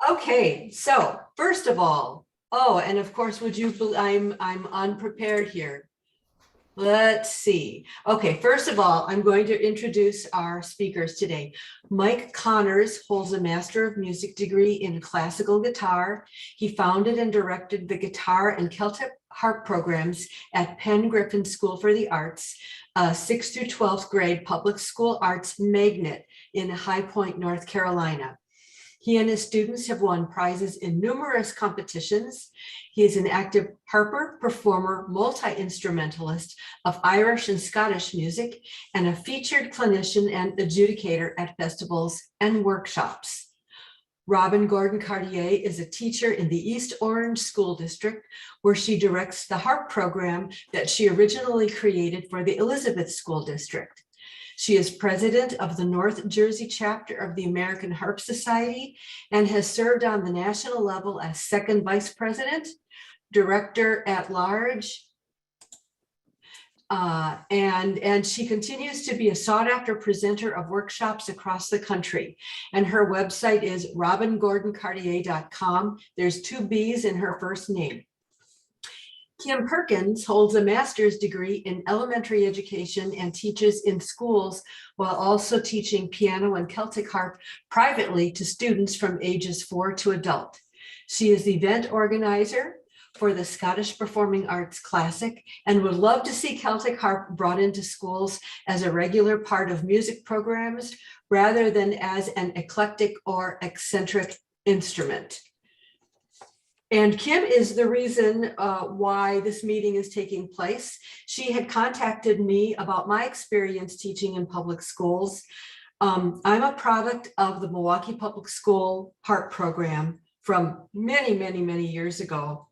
Okay, so first of all, oh, and of course, I'm unprepared here. Let's see. Okay, first of all, I'm going to introduce our speakers today. Mike Connors holds a Master of Music degree in classical guitar. He founded and directed the guitar and Celtic harp programs at Penn Griffin School for the Arts, a 6th through 12th grade public school arts magnet in High Point, North Carolina. He and his students have won prizes in numerous competitions. He is an active harper, performer, multi-instrumentalist of Irish and Scottish music, and a featured clinician and adjudicator at festivals and workshops. Robbin Gordon-Cartier is a teacher in the East Orange School District, where she directs the harp program that she originally created for the Elizabeth School District. She is president of the North Jersey chapter of the American Harp Society and has served on the national level as second vice president, director at large, and she continues to be a sought-after presenter of workshops across the country. And her website is robbingordoncartier.com. There's 2 B's in her first name. Kim Perkins holds a master's degree in elementary education and teaches in schools while also teaching piano and Celtic harp privately to students from ages 4 to adult. She is the event organizer for the Scottish Performing Arts Classic and would love to see Celtic harp brought into schools as a regular part of music programs rather than as an eclectic or eccentric instrument. And Kim is the reason why this meeting is taking place. She had contacted me about my experience teaching in public schools. I'm a product of the Milwaukee Public School harp program from many, many, many years ago.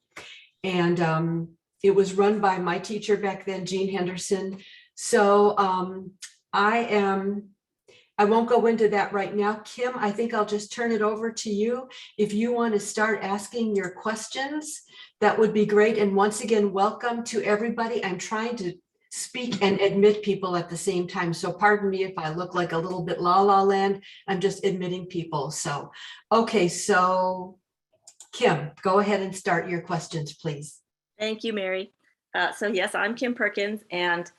And it was run by my teacher back then, Jean Henderson. So I won't go into that right now. Kim, I think I'll just turn it over to you. If you want to start asking your questions, that would be great. And once again, welcome to everybody. I'm trying to speak and admit people at the same time. So pardon me if I look like a little bit la la land. I'm just admitting people. So, okay, so Kim, go ahead and start your questions, please. Thank you, Mary. So yes, I'm Kim Perkins, and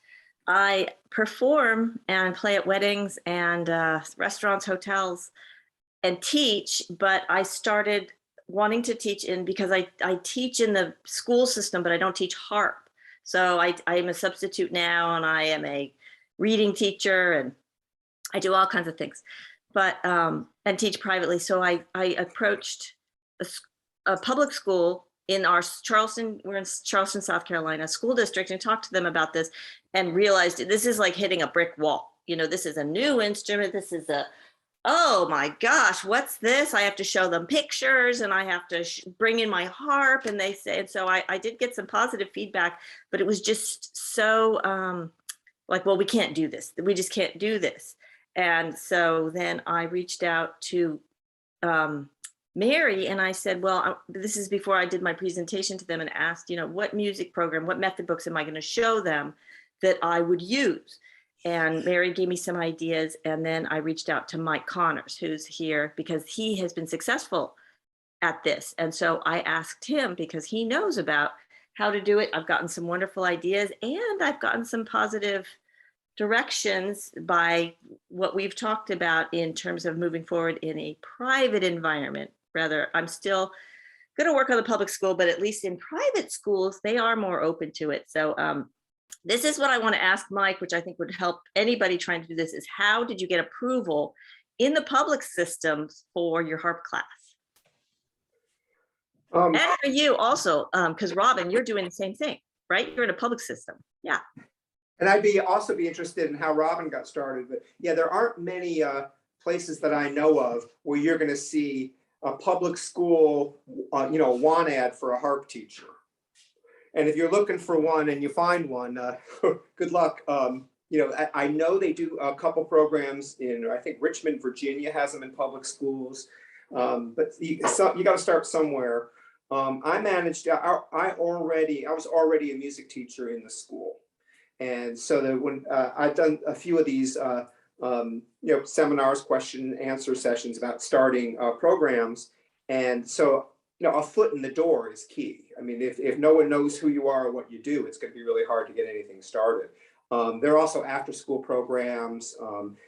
I perform and play at weddings and restaurants, hotels, and teach, but I started wanting to teach because I teach in the school system, but I don't teach harp. So I am a substitute now, and I am a reading teacher, and I do all kinds of things, but and teach privately. So I approached a public school in our we're in Charleston, South Carolina school district, and talked to them about this and realized this is like hitting a brick wall. You know, this is a new instrument. This is oh my gosh, what's this? I have to show them pictures and I have to bring in my harp. And they say, and so I did get some positive feedback, but it was just so like, well, we can't do this. We just can't do this. And so then I reached out to Mary, and I said, well, this is before I did my presentation to them, and asked, you know, what music program, what method books am I going to show them that I would use? And Mary gave me some ideas, and then I reached out to Mike Connors, who's here because he has been successful at this. And so I asked him because he knows about how to do it. I've gotten some wonderful ideas, and I've gotten some positive directions by what we've talked about in terms of moving forward in a private environment. Rather, I'm still going to work on the public school, but at least in private schools, they are more open to it. So this is what I want to ask Mike, which I think would help anybody trying to do this, is how did you get approval in the public systems for your harp class? And for you also, because Robbin, you're doing the same thing, right? You're in a public system. Yeah. And I'd also be interested in how Robbin got started. But yeah, there aren't many places that I know of where you're going to see a public school, want ad for a harp teacher. And if you're looking for one and you find one, good luck. I know they do a couple programs in, I think Richmond, Virginia has them in public schools. But you got to start somewhere. I was already a music teacher in the school. And so that when I've done a few of these, seminars, question and answer sessions about starting programs. And so, a foot in the door is key. I mean, if no one knows who you are or what you do, it's going to be really hard to get anything started. There are also after school programs.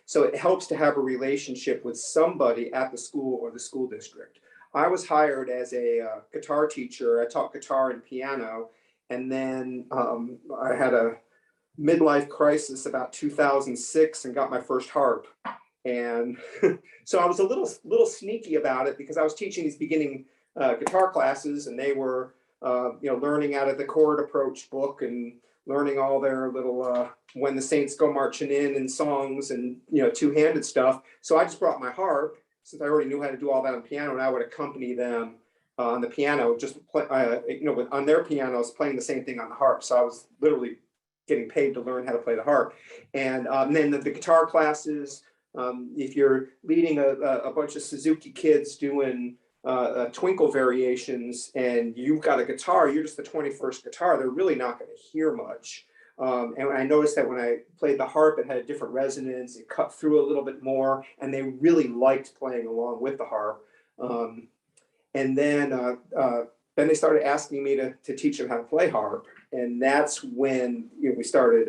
So it helps to have a relationship with somebody at the school or the school district. I was hired as a guitar teacher. I taught guitar and piano. And then I had a midlife crisis about 2006 and got my first harp. And so I was a little sneaky about it because I was teaching these beginning guitar classes, and they were learning out of the chord approach book and learning all their little When the Saints Go Marching In and songs and two-handed stuff. So I just brought my harp, since I already knew how to do all that on piano, and I would accompany them on the piano, just play, on their pianos, playing the same thing on the harp. So I was literally getting paid to learn how to play the harp. And then the guitar classes, if you're leading a bunch of Suzuki kids doing twinkle variations and you've got a guitar, you're just the 21st guitar, they're really not going to hear much. And I noticed that when I played the harp, it had a different resonance, it cut through a little bit more, and they really liked playing along with the harp. And then they started asking me to teach them how to play harp, and that's when we started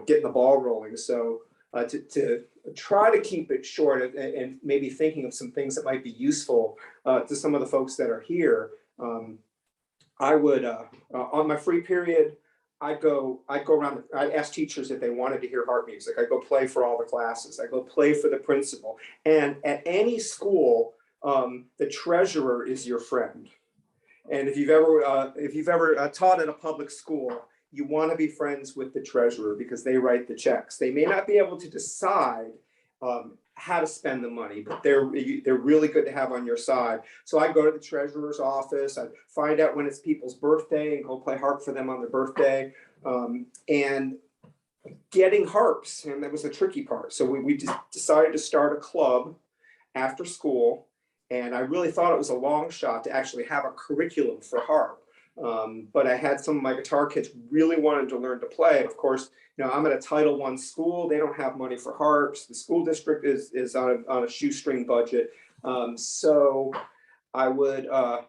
getting the ball rolling. So to try to keep it short and maybe thinking of some things that might be useful to some of the folks that are here, I would on my free period, I'd go around. I'd ask teachers if they wanted to hear harp music. I'd go play for all the classes. I'd go play for the principal. And at any school, the treasurer is your friend. And if you've ever taught at a public school, you want to be friends with the treasurer because they write the checks. They may not be able to decide how to spend the money, but they're really good to have on your side. So I go to the treasurer's office, I find out when it's people's birthday and go play harp for them on their birthday. And getting harps, and that was the tricky part. So we just decided to start a club after school, and I really thought it was a long shot to actually have a curriculum for harp. But I had some of my guitar kids really wanted to learn to play. And of course, I'm at a Title I school. They don't have money for harps. The school district is on a shoestring budget. So I went to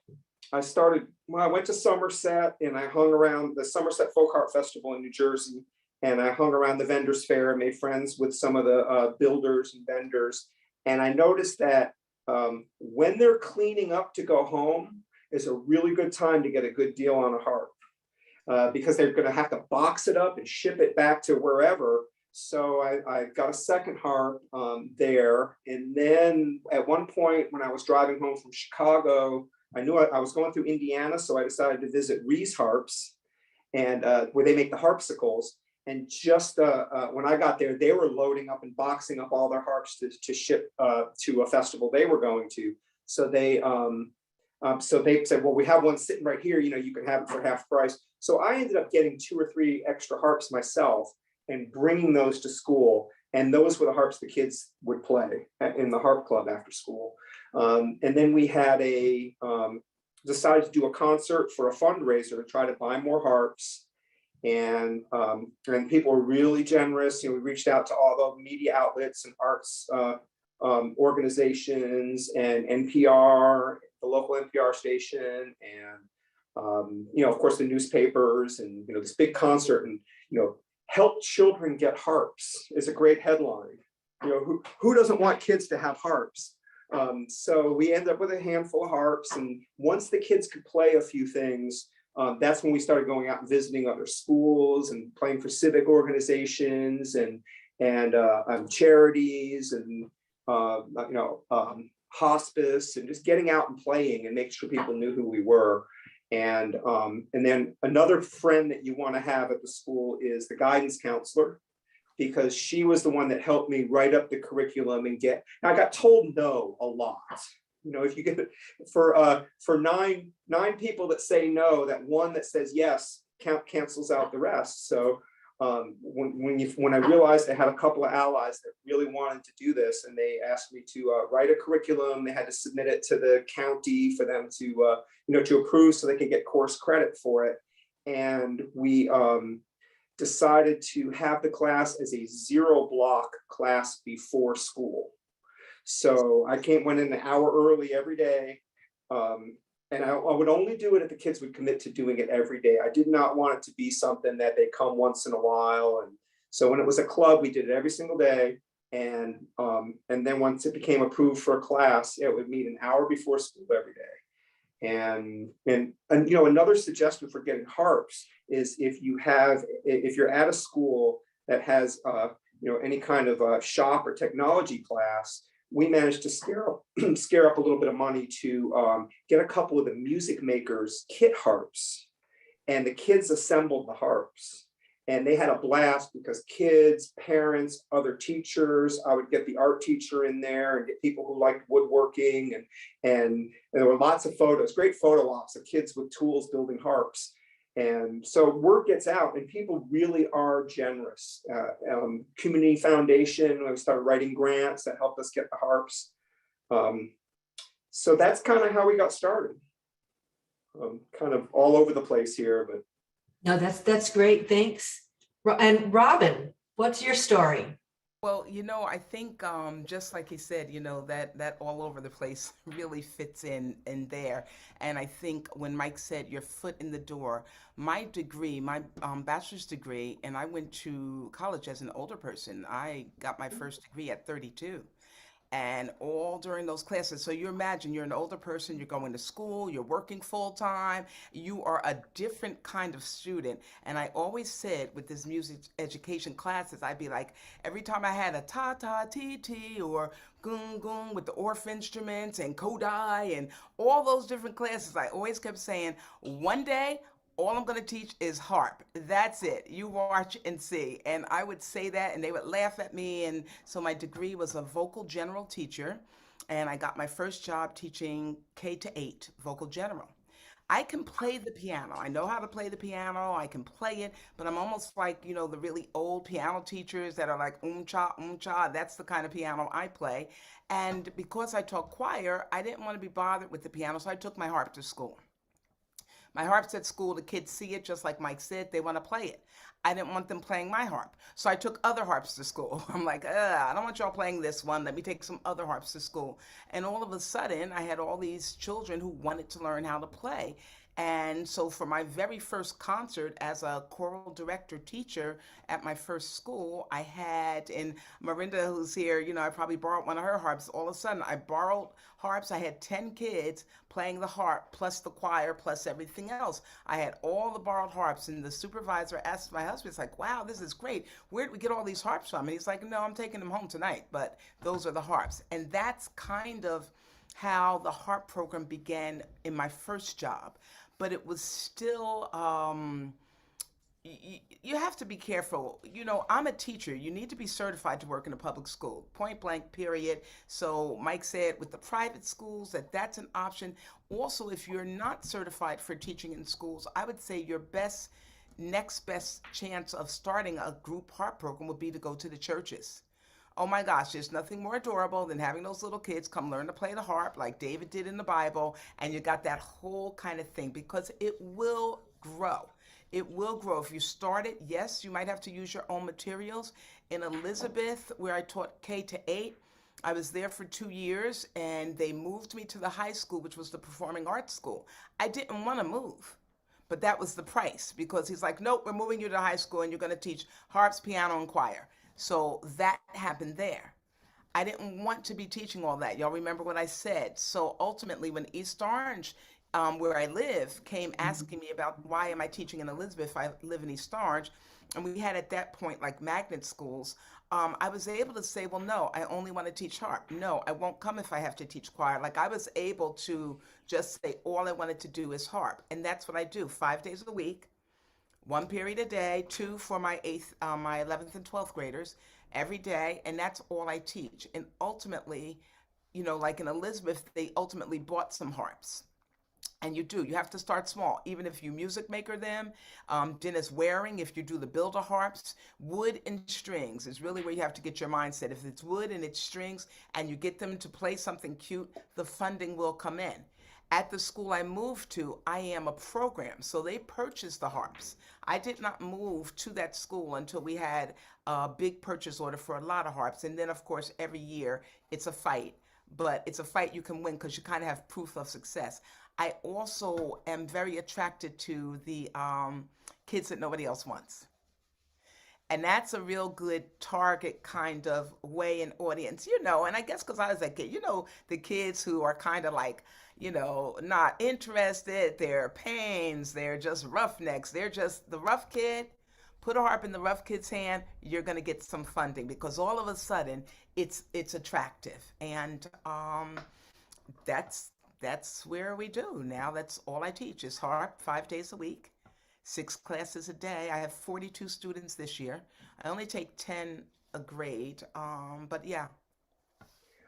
Somerset and I hung around the Somerset Folk Art Festival in New Jersey. And I hung around the vendors fair and made friends with some of the builders and vendors. And I noticed that when they're cleaning up to go home, is a really good time to get a good deal on a harp because they're going to have to box it up and ship it back to wherever. So I got a second harp there. And then at one point when I was driving home from Chicago, I knew I was going through Indiana. So I decided to visit Rees Harps, and where they make the harpsicles. And just when I got there, they were loading up and boxing up all their harps to ship to a festival they were going to. So they said, well, we have one sitting right here, you can have it for half price. So I ended up getting 2 or 3 extra harps myself and bringing those to school. And those were the harps the kids would play in the harp club after school. And then we had decided to do a concert for a fundraiser to try to buy more harps. And people were really generous. We reached out to all the media outlets and arts organizations and NPR, the local NPR station, and of course the newspapers, and this big concert, and help children get harps is a great headline. Who doesn't want kids to have harps? So we ended up with a handful of harps, and once the kids could play a few things, that's when we started going out and visiting other schools and playing for civic organizations and charities and hospice, and just getting out and playing and making sure people knew who we were. And then another friend that you want to have at the school is the guidance counselor, because she was the one that helped me write up the curriculum and I got told no a lot. If you get for nine people that say no, that one that says yes cancels out the rest. So when I realized I had a couple of allies that really wanted to do this, and they asked me to write a curriculum, they had to submit it to the county for them to to approve so they could get course credit for it. And we decided to have the class as a 0-block class before school. So I went in an hour early every day, And I would only do it if the kids would commit to doing it every day. I did not want it to be something that they come once in a while. And so when it was a club, we did it every single day. And then once it became approved for a class, it would meet an hour before school every day. And another suggestion for getting harps is if you're at a school that has any kind of a shop or technology class, we managed to scare up a little bit of money to get a couple of the music makers kit harps, and the kids assembled the harps. And they had a blast because kids, parents, other teachers, I would get the art teacher in there and get people who liked woodworking. And there were lots of photos, great photo ops of kids with tools building harps. And so word gets out and people really are generous. Community Foundation, we started writing grants that helped us get the harps. So that's kind of how we got started. Kind of all over the place here, but. No, that's great. Thanks. And Robbin, what's your story? Well, I think just like he said, that all over the place really fits in there. And I think when Mike said your foot in the door, my degree, my bachelor's degree, and I went to college as an older person. I got my first degree at 32. And all during those classes. So you imagine you're an older person, you're going to school, you're working full time, you are a different kind of student. And I always said with this music education classes, I'd be like, every time I had a ta-ta, ti-ti, or gung gung with the Orff instruments and Kodai and all those different classes, I always kept saying, one day, all I'm going to teach is harp. That's it. You watch and see. And I would say that and they would laugh at me. And so my degree was a vocal general teacher. And I got my first job teaching K-8 vocal general. I can play the piano. I know how to play the piano. I can play it, but I'm almost like, the really old piano teachers that are like cha. That's the kind of piano I play. And because I taught choir, I didn't want to be bothered with the piano. So I took my harp to school. My harp's at school, the kids see it, just like Mike said, they want to play it. I didn't want them playing my harp. So I took other harps to school. I'm like, I don't want y'all playing this one. Let me take some other harps to school. And all of a sudden, I had all these children who wanted to learn how to play. And so for my very first concert as a choral director teacher at my first school, I had, and Marinda who's here, I probably borrowed one of her harps. All of a sudden I borrowed harps. I had 10 kids playing the harp plus the choir plus everything else. I had all the borrowed harps, and the supervisor asked my husband, it's like, wow, this is great. Where did we get all these harps from? And he's like, no, I'm taking them home tonight, but those are the harps. And that's kind of how the harp program began in my first job. But it was still, you have to be careful. I'm a teacher. You need to be certified to work in a public school, point blank, period. So Mike said with the private schools that's an option. Also, if you're not certified for teaching in schools, I would say your next best chance of starting a group harp program would be to go to the churches. Oh my gosh, there's nothing more adorable than having those little kids come learn to play the harp like David did in the Bible, and you got that whole kind of thing, because it will grow. It will grow. If you start it, yes, you might have to use your own materials. In Elizabeth, where I taught K-8, I was there for 2 years, and they moved me to the high school, which was the performing arts school. I didn't want to move, but that was the price, because he's like, nope, we're moving you to high school, and you're going to teach harps, piano, and choir. So that happened there. I didn't want to be teaching all that. Y'all remember what I said. So ultimately, when East Orange, where I live, came asking me about why am I teaching in Elizabeth if I live in East Orange, and we had at that point like magnet schools, I was able to say, well, no, I only want to teach harp. No, I won't come if I have to teach choir. Like, I was able to just say all I wanted to do is harp. And that's what I do 5 days a week. 1 period a day, 2 for my 11th and 12th graders every day, and that's all I teach. And ultimately, like in Elizabeth, they ultimately bought some harps. And you have to start small, even if you music maker them. Dennis Waring, if you do the builder harps, wood and strings is really where you have to get your mindset. If it's wood and it's strings and you get them to play something cute, the funding will come in. At the school I moved to, I am a program, so they purchased the harps. I did not move to that school until we had a big purchase order for a lot of harps. And then, of course, every year it's a fight. but it's a fight you can win because you kind of have proof of success. I also am very attracted to the kids that nobody else wants. And that's a real good target kind of way and audience, and I guess because I was a kid, the kids who are kind of like, not interested, they're pains, they're just roughnecks, they're just the rough kid. Put a harp in the rough kid's hand, you're going to get some funding because all of a sudden it's attractive. And that's where we do now. That's all I teach is harp 5 days a week, 6 classes a day. I have 42 students this year. I only take 10 a grade, but yeah.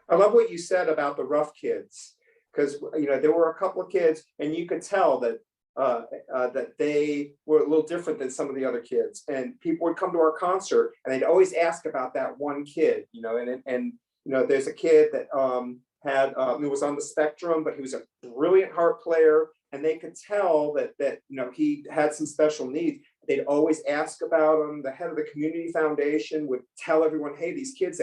I love what you said about the rough kids, because there were a couple of kids, and you could tell that that they were a little different than some of the other kids. And people would come to our concert, and they'd always ask about that one kid, and there's a kid that he was on the spectrum, but he was a brilliant harp player, and they could tell that he had some special needs. They'd always ask about him. The head of the community foundation would tell everyone, hey, these kids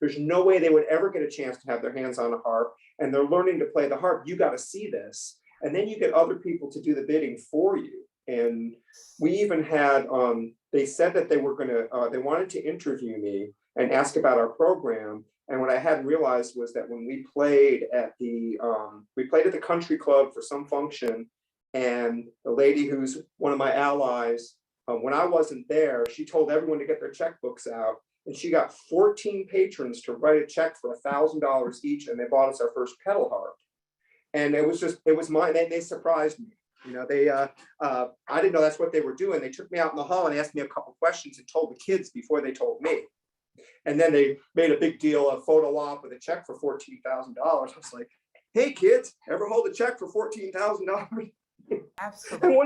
there's no way they would ever get a chance to have their hands on a harp, and they're learning to play the harp. You got to see this. And then you get other people to do the bidding for you. And we even had, they said that they wanted to interview me and ask about our program. And what I hadn't realized was that when we played at the country club for some function, and the lady who's one of my allies, when I wasn't there, she told everyone to get their checkbooks out, and she got 14 patrons to write a check for $1,000 each, and they bought us our first pedal harp. And it was mine. They surprised me. I didn't know that's what they were doing. They took me out in the hall and asked me a couple questions and told the kids before they told me. And then they made a big deal of photo op with a check for $14,000. I was like, hey kids, ever hold a check for $14,000? Absolutely. And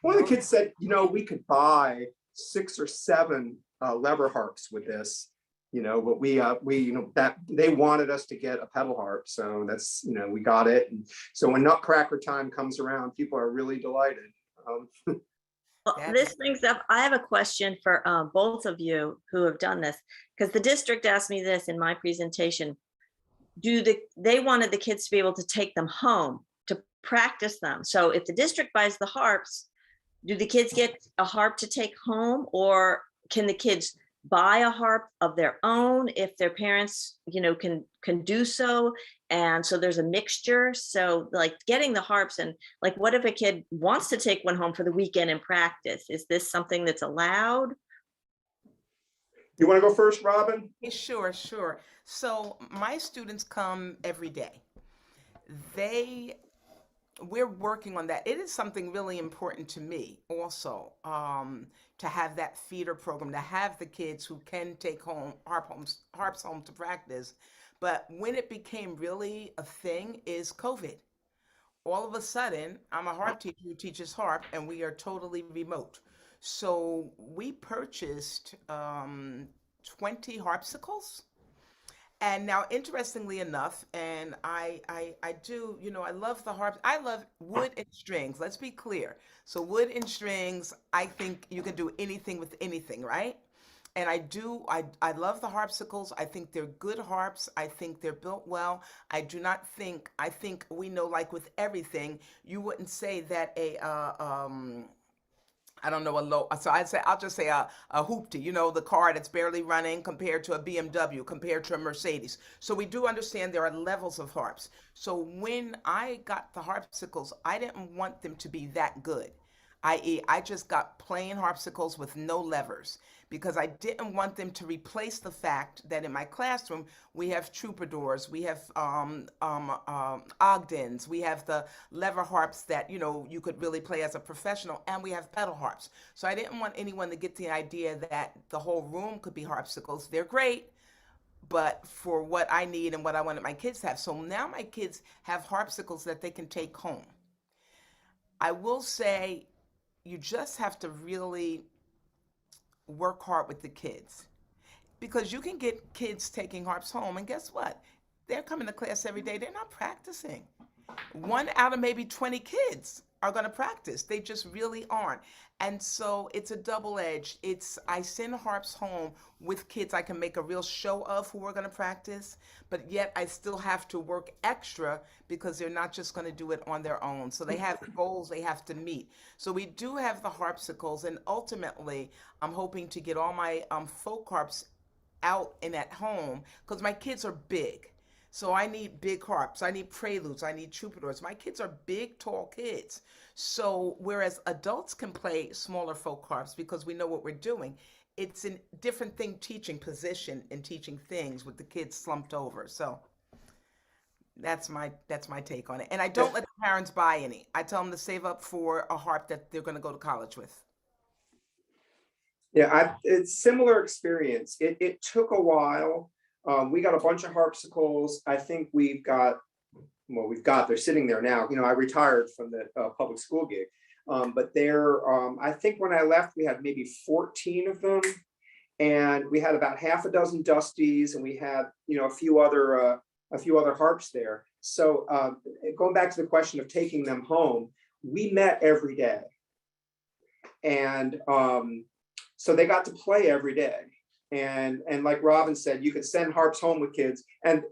one of the kids said, we could buy 6 or 7 lever harps with this. But we that they wanted us to get a pedal harp, so that's we got it. And so when Nutcracker time comes around, people are really delighted. Well, this brings up, I have a question for both of you who have done this, because the district asked me this in my presentation. They wanted the kids to be able to take them home to practice them. So if the district buys the harps, do the kids get a harp to take home, or can the kids buy a harp of their own if their parents can do so? And so there's a mixture. So like getting the harps, and like what if a kid wants to take one home for the weekend and practice? Is this something that's allowed? You want to go first, Robbin? Sure. So my students come every day. We're working on that. It is something really important to me also, to have that feeder program, to have the kids who can take harps home to practice. But when it became really a thing is COVID. All of a sudden, I'm a harp teacher who teaches harp, and we are totally remote. So we purchased 20 harpsicles. And now, interestingly enough, and I do, I love the harp. I love wood and strings. Let's be clear. So wood and strings, I think you can do anything with anything, right? And I love the harpsicles. I think they're good harps. I think they're built well. I think we know, like with everything, you wouldn't say that I don't know, so I'll just say a hoopty, the car that's barely running compared to a BMW, compared to a Mercedes. So we do understand there are levels of harps. So when I got the harpsicles, I didn't want them to be that good. I.e., I just got plain harpsicles with no levers, because I didn't want them to replace the fact that in my classroom we have troubadours, we have Ogdens, we have the lever harps that you could really play as a professional, and we have pedal harps. So I didn't want anyone to get the idea that the whole room could be harpsicles. They're great, but for what I need and what I wanted my kids to have. So now my kids have harpsicles that they can take home. I will say, you just have to really work hard with the kids, because you can get kids taking harps home, and guess what? They're coming to class every day. They're not practicing. one out of maybe 20 kids are going to practice. They just really aren't. And so it's a double edged. I send harps home with kids I can make a real show of who are going to practice, but yet I still have to work extra because they're not just going to do it on their own. So they have goals they have to meet. So we do have the harpsicles, and ultimately I'm hoping to get all my folk harps out and at home because my kids are big. So I need big harps, I need preludes, I need troubadours. My kids are big, tall kids. So whereas adults can play smaller folk harps because we know what we're doing, it's a different thing teaching position and teaching things with the kids slumped over. So that's my take on it. And I don't let the parents buy any. I tell them to save up for a harp that they're going to go to college with. Yeah, it's similar experience. It took a while. We got a bunch of harpsicles. I think they're sitting there now. I retired from the public school gig, but I think when I left, we had maybe 14 of them, and we had about half a dozen Dusties, and we had, a few other harps there. So going back to the question of taking them home, we met every day, and so they got to play every day. And like Robbin said, you could send harps home with kids, and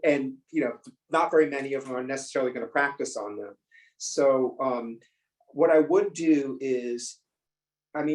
not very many of them are necessarily going to practice on them. So what I would do is,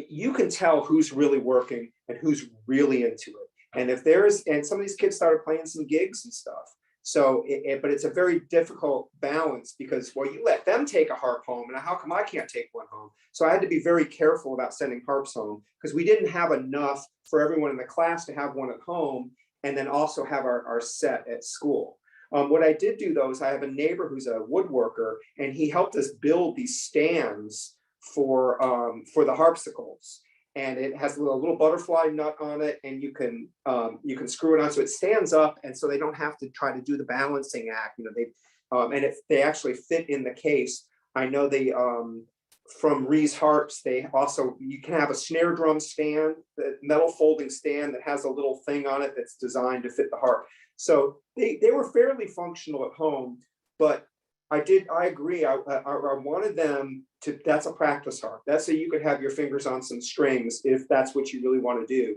you can tell who's really working and who's really into it. And some of these kids started playing some gigs and stuff. So, but it's a very difficult balance because, well, you let them take a harp home, and how come I can't take one home? So I had to be very careful about sending harps home because we didn't have enough for everyone in the class to have one at home and then also have our set at school. What I did do though is I have a neighbor who's a woodworker, and he helped us build these stands for the harpsicles. And it has a little butterfly nut on it, and you can screw it on so it stands up, and so they don't have to try to do the balancing act. They actually fit in the case. I know they from Rees Harps, you can have a snare drum stand, the metal folding stand that has a little thing on it that's designed to fit the harp. So they were fairly functional at home, but I agree. I wanted them to, that's a practice harp. That's so you could have your fingers on some strings if that's what you really want to do.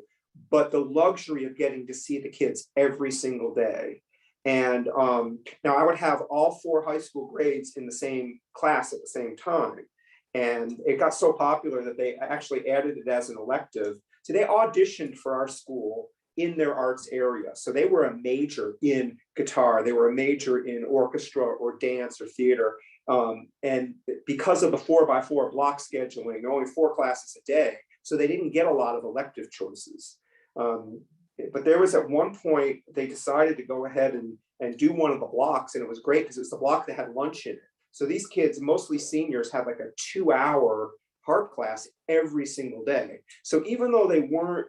But the luxury of getting to see the kids every single day. And now I would have all 4 high school grades in the same class at the same time. And it got so popular that they actually added it as an elective. So they auditioned for our school in their arts area. So they were a major in guitar, they were a major in orchestra or dance or theater. And because of the 4x4 block scheduling, only 4 classes a day, so they didn't get a lot of elective choices. But there was at one point, they decided to go ahead and do one of the blocks, and it was great because it was the block that had lunch in it. So these kids, mostly seniors, had like a 2-hour harp class every single day. So even though they weren't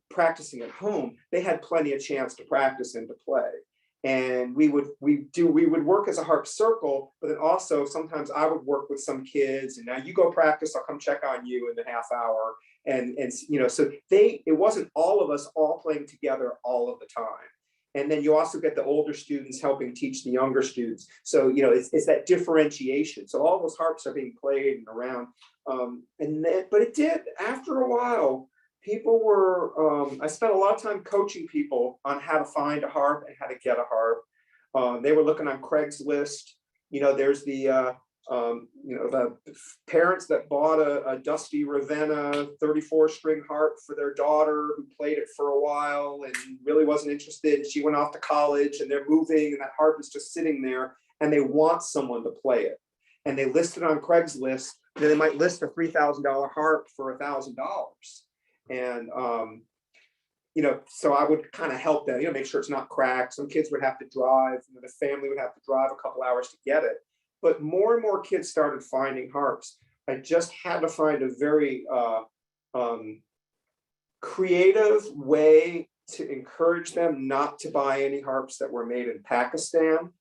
practicing at home, they had plenty of chance to practice and to play. And we would work as a harp circle, but then also sometimes I would work with some kids, and now you go practice, I'll come check on you in the half hour. And so it wasn't all of us all playing together all of the time. And then you also get the older students helping teach the younger students. So, it's that differentiation. So all those harps are being played and around. But it did, after a while, people were, I spent a lot of time coaching people on how to find a harp and how to get a harp. They were looking on Craigslist. There's the parents that bought a Dusty Ravenna 34-string harp for their daughter, who played it for a while and really wasn't interested. She went off to college, and they're moving, and that harp is just sitting there, and they want someone to play it. And they list it on Craigslist. Then they might list a $3,000 harp for $1,000. And, so I would kind of help them, make sure it's not cracked. Some kids would have to drive, the family would have to drive a couple hours to get it. But more and more kids started finding harps. I just had to find a very creative way to encourage them not to buy any harps that were made in Pakistan.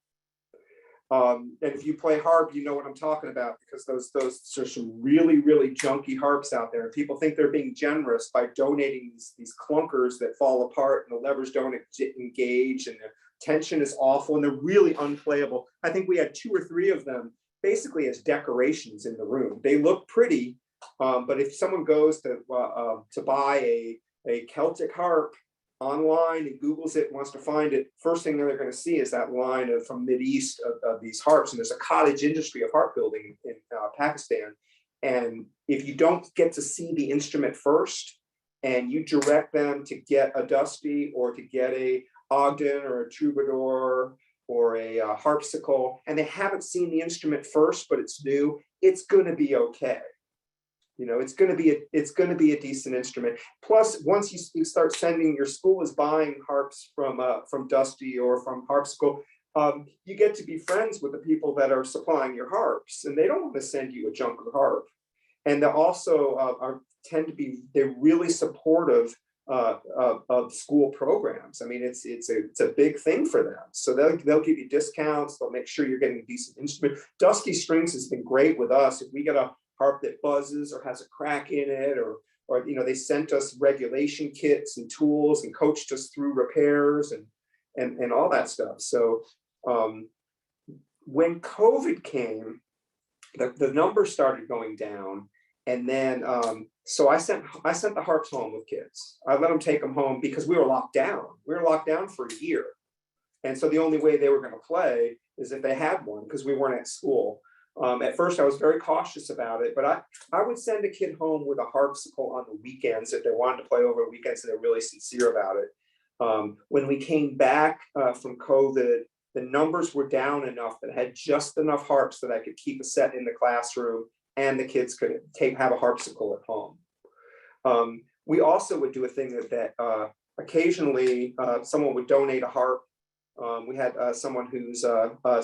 And if you play harp, you know what I'm talking about, because those are some really, really junky harps out there. People think they're being generous by donating these clunkers that fall apart and the levers don't engage, and tension is awful, and they're really unplayable. I think we had 2 or 3 of them basically as decorations in the room. They look pretty, but if someone goes to buy a Celtic harp online and Googles it, wants to find it, first thing they're going to see is that line from Mideast of these harps. And there's a cottage industry of harp building in Pakistan. And if you don't get to see the instrument first, and you direct them to get a dusty or to get a Ogden or a troubadour or a harpsichord, and they haven't seen the instrument first, but it's new, it's going to be okay. You know, it's going to be a decent instrument. Plus, once you start sending, your school is buying harps from Dusty or from Harpsichord, you get to be friends with the people that are supplying your harps, and they don't want to send you a junk of harp. And they also they're really supportive of school programs. I mean, it's a big thing for them. So they'll give you discounts. They'll make sure you're getting a decent instrument. Dusty Strings has been great with us. If we get a harp that buzzes or has a crack in it, or you know, they sent us regulation kits and tools and coached us through repairs and all that stuff. So when COVID came, the numbers started going down, and then so I sent the harps home with kids. I let them take them home because we were locked down. We were locked down for a year, and so the only way they were going to play is if they had one, because we weren't at school. At first, I was very cautious about it, but I would send a kid home with a harpsichord on the weekends if they wanted to play over the weekends and they're really sincere about it. When we came back from COVID, the numbers were down enough that I had just enough harps that I could keep a set in the classroom, and the kids could have a harpsichord at home. We also would do a thing that occasionally someone would donate a harp. We had someone whose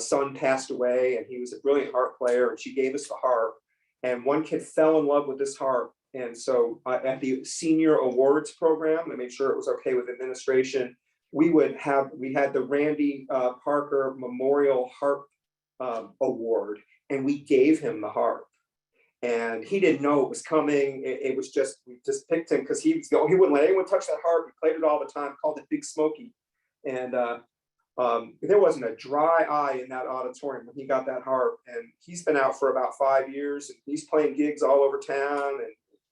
son passed away, and he was a brilliant harp player, and she gave us the harp. And one kid fell in love with this harp. And so at the senior awards program, I made sure it was okay with administration. We had the Randy Parker Memorial Harp Award, and we gave him the harp. And he didn't know it was coming. It was just, we just picked him because he wouldn't let anyone touch that harp. He played it all the time, called it Big Smokey. And there wasn't a dry eye in that auditorium when he got that harp. And he's been out for about 5 years, and he's playing gigs all over town,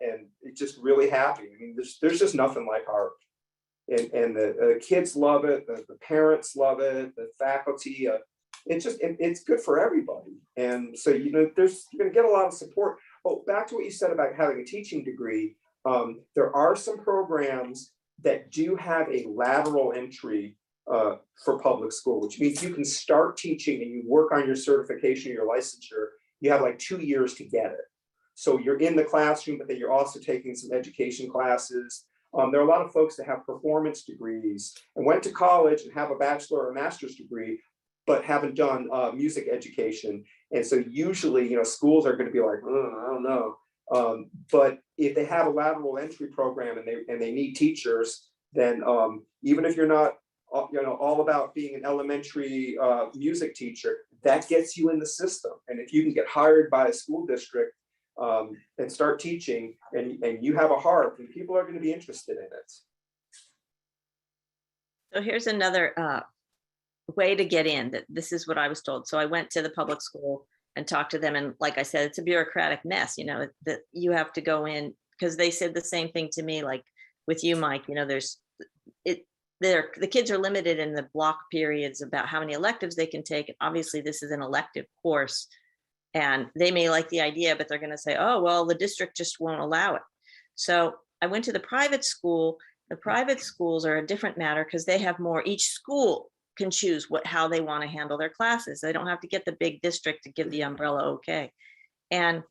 and it's just really happy. I mean, there's just nothing like harp. And the kids love it, the parents love it, the faculty. It's good for everybody. And so, you know, you're going to get a lot of support. Oh, back to what you said about having a teaching degree. There are some programs that do have a lateral entry for public school, which means you can start teaching and you work on your certification, your licensure. You have like 2 years to get it. So you're in the classroom, but then you're also taking some education classes. There are a lot of folks that have performance degrees and went to college and have a bachelor or a master's degree, but haven't done music education. And so usually, you know, schools are going to be like, I don't know. But if they have a lateral entry program and they need teachers, then even if you're not, you know, all about being an elementary music teacher, that gets you in the system. And if you can get hired by a school district and start teaching, and you have a harp, and people are going to be interested in it. So here's another way to get in. That this is what I was told. So I went to the public school and talked to them, and like I said, it's a bureaucratic mess. You know, that you have to go in, because they said the same thing to me, like with you, Mike. You know, the kids are limited in the block periods about how many electives they can take. Obviously, this is an elective course, and they may like the idea, but they're going to say, oh, well, the district just won't allow it. So I went to the private school. The private schools are a different matter because they have more. Each school can choose how they want to handle their classes. They don't have to get the big district to give the umbrella okay. And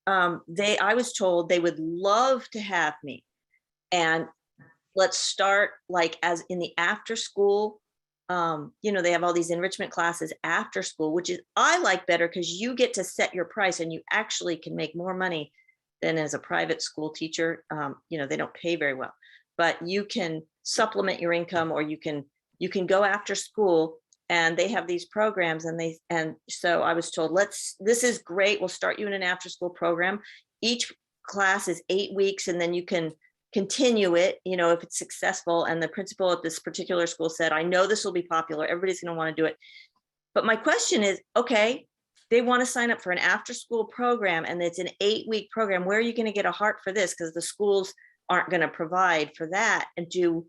I was told they would love to have me. And let's start like as in the after school, you know, they have all these enrichment classes after school, which is I like better because you get to set your price and you actually can make more money than as a private school teacher. You know, they don't pay very well, but you can supplement your income, or you can go after school, and they have these programs, and so I was told, this is great. We'll start you in an after school program. Each class is 8 weeks, and then you can continue it, if it's successful. And the principal at this particular school said, I know this will be popular. Everybody's going to want to do it. But my question is, okay, they want to sign up for an after school program and it's an 8-week program. Where are you going to get a harp for this? Because the schools aren't going to provide for that. And do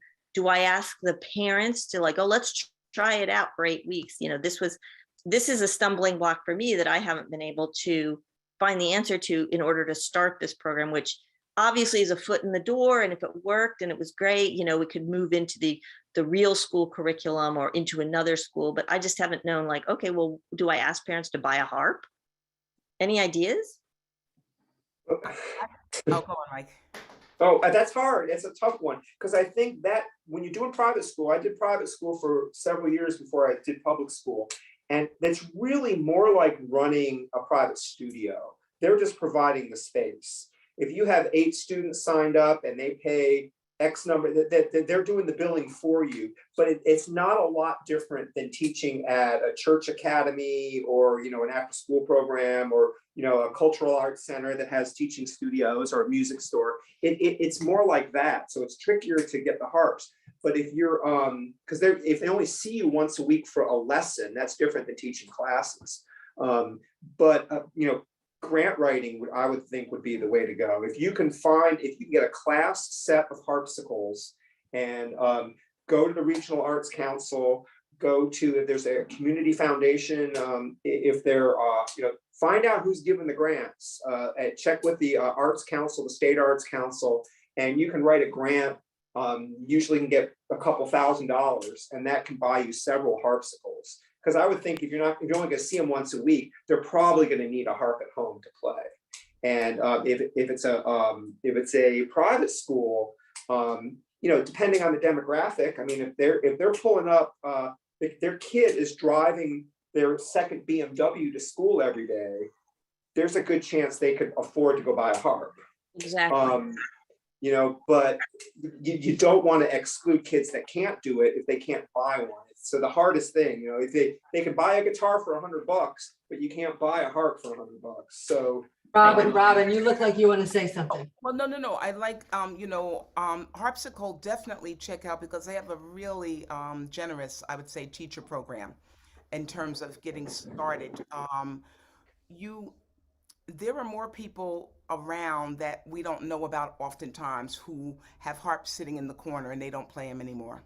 I ask the parents to like, oh, let's try it out for 8 weeks? This is a stumbling block for me that I haven't been able to find the answer to in order to start this program, which obviously is a foot in the door. And if it worked and it was great, we could move into the real school curriculum or into another school. But I just haven't known, like, okay, well, do I ask parents to buy a harp? Any ideas? Oh, go on, Mike. Oh, that's hard. It's a tough one because I think that when you're doing private school, I did private school for several years before I did public school. And it's really more like running a private studio. They're just providing the space. If you have 8 students signed up and they pay X number, that they're doing the billing for you, but it's not a lot different than teaching at a church academy or, an after school program or, a cultural arts center that has teaching studios or a music store. It's more like that. So it's trickier to get the harps. But if you're, because if they only see you once a week for a lesson, that's different than teaching classes. Grant writing, I would think would be the way to go. If you can get a class set of harpsicles and go to the Regional Arts Council, if there's a community foundation, if they're, find out who's given the grants, and check with the Arts Council, the State Arts Council, and you can write a grant. Usually can get a couple $1,000s, and that can buy you several harpsicles. Because I would think if you're only going to see them once a week, they're probably going to need a harp at home to play. And if it's a private school, depending on the demographic, I mean, if they're pulling up, if their kid is driving their second BMW to school every day, there's a good chance they could afford to go buy a harp. Exactly. But you don't want to exclude kids that can't do it if they can't buy one. So the hardest thing, if they can buy a guitar for $100, but you can't buy a harp for $100. So Robbin, you look like you want to say something. Well, no. I like, Harpsichord, definitely check out because they have a really generous, I would say, teacher program in terms of getting started. There are more people around that we don't know about oftentimes who have harps sitting in the corner and they don't play them anymore.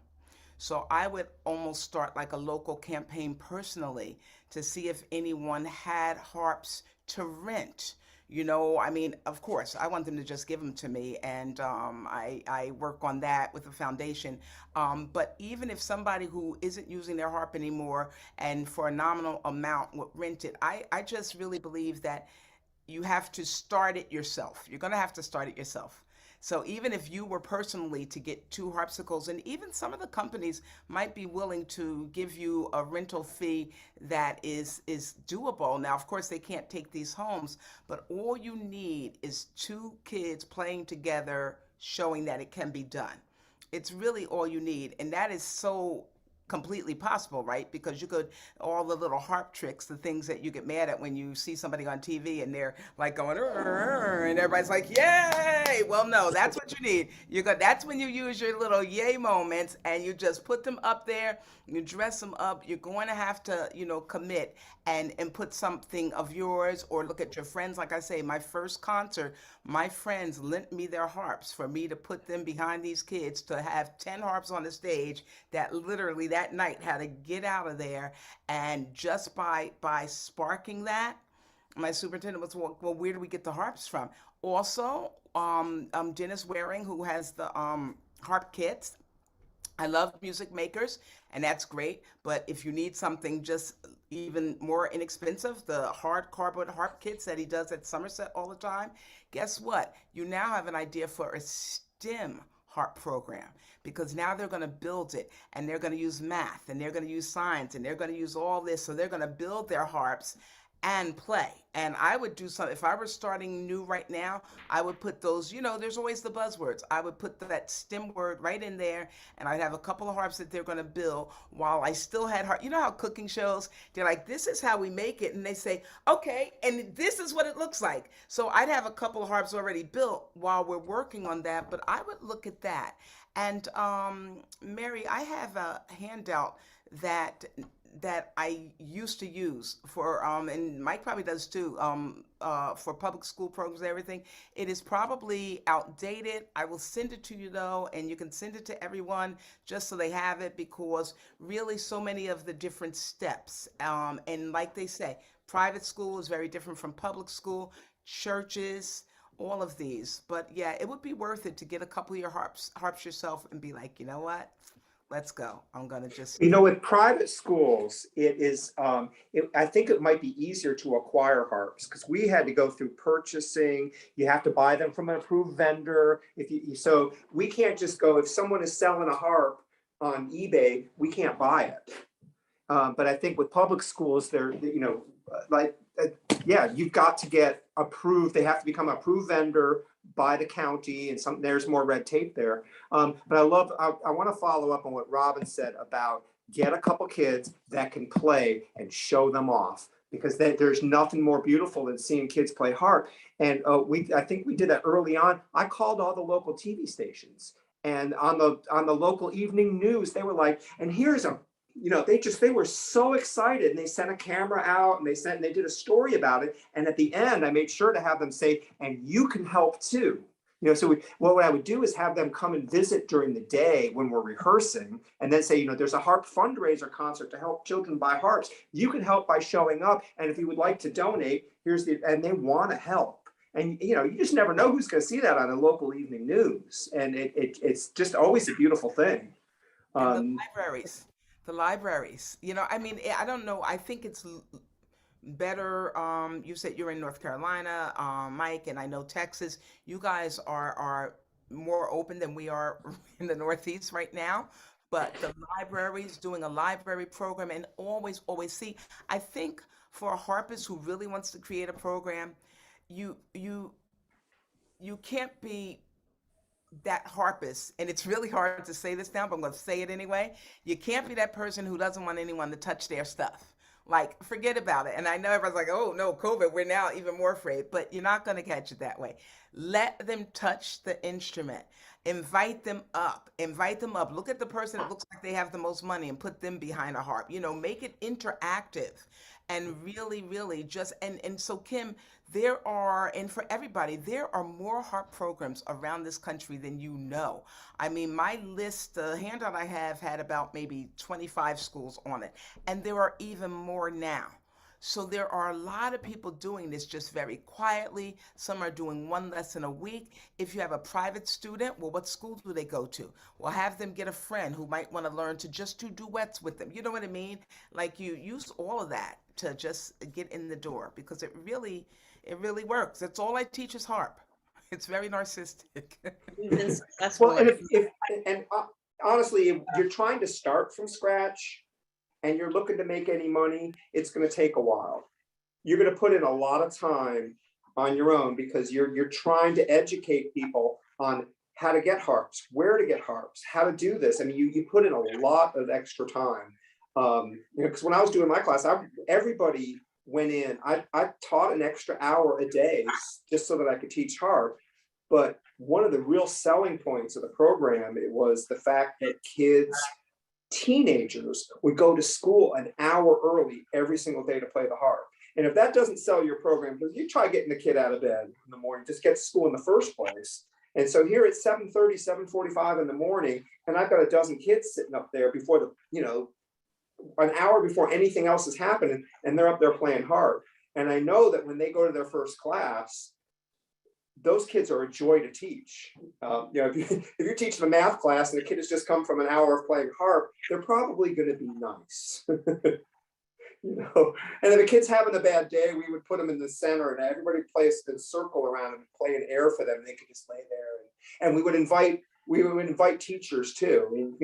So I would almost start like a local campaign personally to see if anyone had harps to rent. Of course, I want them to just give them to me, and I work on that with the foundation. But even if somebody who isn't using their harp anymore and for a nominal amount would rent it, I just really believe that you have to start it yourself. You're going to have to start it yourself. So even if you were personally to get 2 harpsicles, and even some of the companies might be willing to give you a rental fee that is doable. Now, of course, they can't take these homes, but all you need is 2 kids playing together, showing that it can be done. It's really all you need. And that is so completely possible, right? Because you could, all the little harp tricks, the things that you get mad at when you see somebody on TV and they're like going, and everybody's like, yay! Well, no, that's what you need. That's when you use your little yay moments and you just put them up there, you dress them up. You're going to have to, commit and put something of yours, or look at your friends. Like I say, my first concert, my friends lent me their harps for me to put them behind these kids, to have 10 harps on the stage that literally that night had to get out of there. And just by sparking that, my superintendent was, well, where do we get the harps from? Also, Dennis Waring, who has the harp kits. I love music makers, and that's great. But if you need something just even more inexpensive, the hard cardboard harp kits that he does at Somerset all the time, guess what? You now have an idea for a STEM harp program, because now they're going to build it, and they're going to use math, and they're going to use science, and they're going to use all this. So they're going to build their harps and play. And I would do something, if I were starting new right now, I would put those, there's always the buzzwords. I would put that STEM word right in there, and I'd have a couple of harps that they're going to build while I still had harp. You know how cooking shows, they're like, this is how we make it. And they say, okay, and this is what it looks like. So I'd have a couple of harps already built while we're working on that, but I would look at that. And Mary, I have a handout that I used to use for and Mike probably does too, for public school programs and everything. It is probably outdated. I will send it to you though, and you can send it to everyone just so they have it, because really so many of the different steps, and like they say, private school is very different from public school, churches, all of these. But yeah, it would be worth it to get a couple of your harps yourself and be like, you know what? Let's go. I'm gonna just With private schools, it is, I think it might be easier to acquire harps because we had to go through purchasing. You have to buy them from an approved vendor. So we can't just go, if someone is selling a harp on eBay, we can't buy it. But I think with public schools, they're, yeah, you've got to get approved. They have to become an approved vendor by the county, and there's more red tape there. But I want to follow up on what Robbin said about get a couple kids that can play and show them off, because there's nothing more beautiful than seeing kids play harp. And I think we did that early on. I called all the local TV stations, and on the local evening news, they were like, and here's a they were so excited, and they sent a camera out, and they did a story about it. And at the end, I made sure to have them say, and you can help too. So what I would do is have them come and visit during the day when we're rehearsing, and then say, there's a harp fundraiser concert to help children buy harps. You can help by showing up. And if you would like to donate, and they want to help. And, you just never know who's going to see that on the local evening news. And it's just always a beautiful thing. and the libraries, I don't know. I think it's better. You said you're in North Carolina, Mike, and I know Texas. You guys are more open than we are in the Northeast right now. But the libraries, doing a library program, and always see. I think for a harpist who really wants to create a program, you can't be that harpist, and it's really hard to say this now, but I'm going to say it anyway. You can't be that person who doesn't want anyone to touch their stuff. Like, forget about it. And I know everyone's like, oh no, COVID, we're now even more afraid, but you're not going to catch it that way. Let them touch the instrument. Invite them up. Look at the person that looks like they have the most money and put them behind a harp. Make it interactive, and really just, and so Kim, and for everybody, there are more harp programs around this country than you know. I mean, my list, the handout I have had about maybe 25 schools on it, and there are even more now. So there are a lot of people doing this just very quietly. Some are doing one lesson a week. If you have a private student, well, what school do they go to? Well, have them get a friend who might want to learn to just do duets with them. You know what I mean? Like, you use all of that to just get in the door, because it really works. That's all I teach is harp. It's very narcissistic. Well, and honestly, if you're trying to start from scratch and you're looking to make any money, it's going to take a while. You're going to put in a lot of time on your own, because you're trying to educate people on how to get harps, where to get harps, how to do this. I mean, you put in a lot of extra time. Because when I was doing my class, everybody went in. I taught an extra hour a day just so that I could teach harp. But one of the real selling points of the program, it was the fact that teenagers would go to school an hour early every single day to play the harp. And if that doesn't sell your program, you try getting the kid out of bed in the morning, just get to school in the first place. And so here it's 7:30, 7:45 in the morning, and I've got a dozen kids sitting up there before an hour before anything else is happening, and they're up there playing harp. And I know that when they go to their first class, those kids are a joy to teach. If you're teaching a math class and the kid has just come from an hour of playing harp, they're probably going to be nice. And if the kid's having a bad day, we would put them in the center, and everybody plays a circle around them and play an air for them. And they could just lay there. And we would invite teachers too. I mean,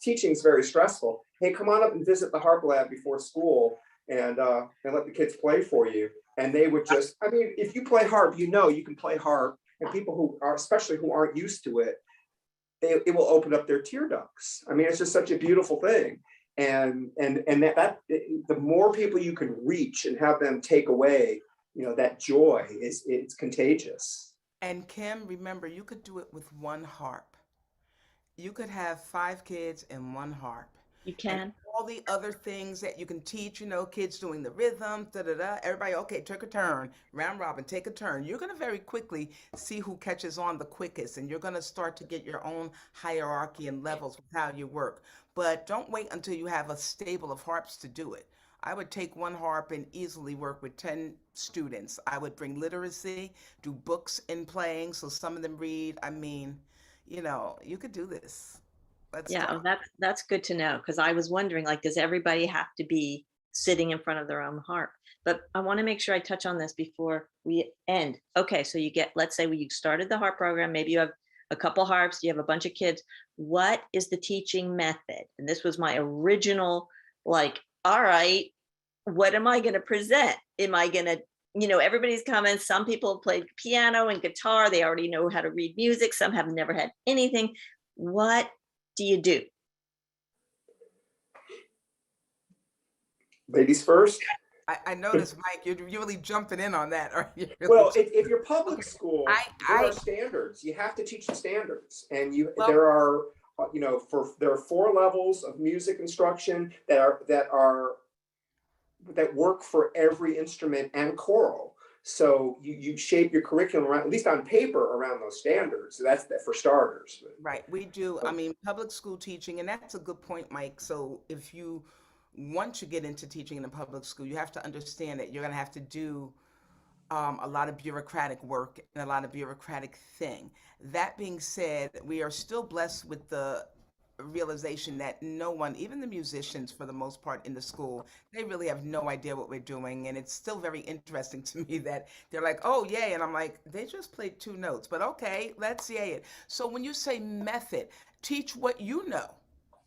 teaching is very stressful. Hey, come on up and visit the harp lab before school. and let the kids play for you. And they would just, I mean, if you play harp, you know you can play harp, and people who are, especially who aren't used to it, it will open up their tear ducts. I mean, it's just such a beautiful thing. And that the more people you can reach and have them take away, that joy it's contagious. And Kim, remember, you could do it with one harp. You could have 5 kids and one harp. You And can. all the other things that you can teach, kids doing the rhythm, da da da. Everybody, okay, take a turn, round robin, take a turn. You're going to very quickly see who catches on the quickest, and you're going to start to get your own hierarchy and levels with how you work. But don't wait until you have a stable of harps to do it. I would take one harp and easily work with 10 students. I would bring literacy, do books in playing, so some of them read. I mean, you could do this. Let's Yeah, talk. that's good to know, because I was wondering, like, does everybody have to be sitting in front of their own harp? But I want to make sure I touch on this before we end. Okay, so you get, let's say you started the harp program, maybe you have a couple harps, you have a bunch of kids. What is the teaching method? And this was my original, like, all right, what am I going to present? Am I going to, everybody's comments, some people have played piano and guitar, they already know how to read music, some have never had anything. What do you do? Ladies first. I noticed, Mike, you're really jumping in on that. Well, if you're public school, I- there I- are standards. You have to teach the standards, and Well- there are there are 4 levels of music instruction that work for every instrument and choral. So you shape your curriculum around, at least on paper, around those standards. So that's that for starters. Right, we do. I mean, public school teaching, and that's a good point, Mike. So if you want to get into teaching in a public school, you have to understand that you're going to have to do a lot of bureaucratic work and a lot of bureaucratic thing. That being said, we are still blessed with the realization that no one, even the musicians for the most part in the school, they really have no idea what we're doing. And it's still very interesting to me that they're like, oh, yay. And I'm like, they just played 2 notes, but okay, let's yay it. So when you say method, teach what you know,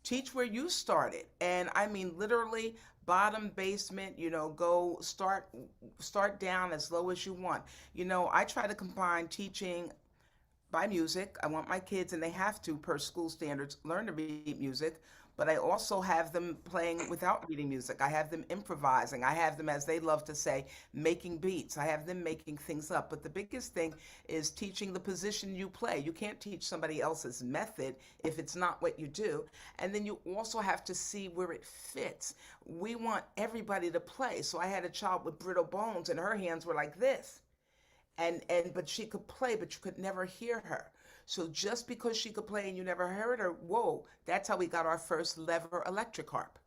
teach where you started. And I mean, literally, bottom basement, go start down as low as you want. I try to combine teaching by music. I want my kids, and they have to, per school standards, learn to read music, but I also have them playing without reading music. I have them improvising. I have them, as they love to say, making beats. I have them making things up. But the biggest thing is teaching the position you play. You can't teach somebody else's method if it's not what you do. And then you also have to see where it fits. We want everybody to play. So I had a child with brittle bones, and her hands were like this. But she could play, but you could never hear her. So just because she could play and you never heard her, whoa, that's how we got our first lever electric harp.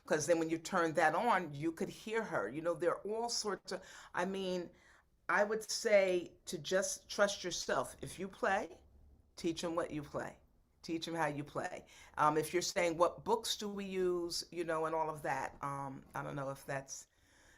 Because then when you turned that on, you could hear her. There are all sorts of, I mean, I would say to just trust yourself. If you play, teach them what you play. Teach them how you play. If you're saying what books do we use, and all of that, I don't know if that's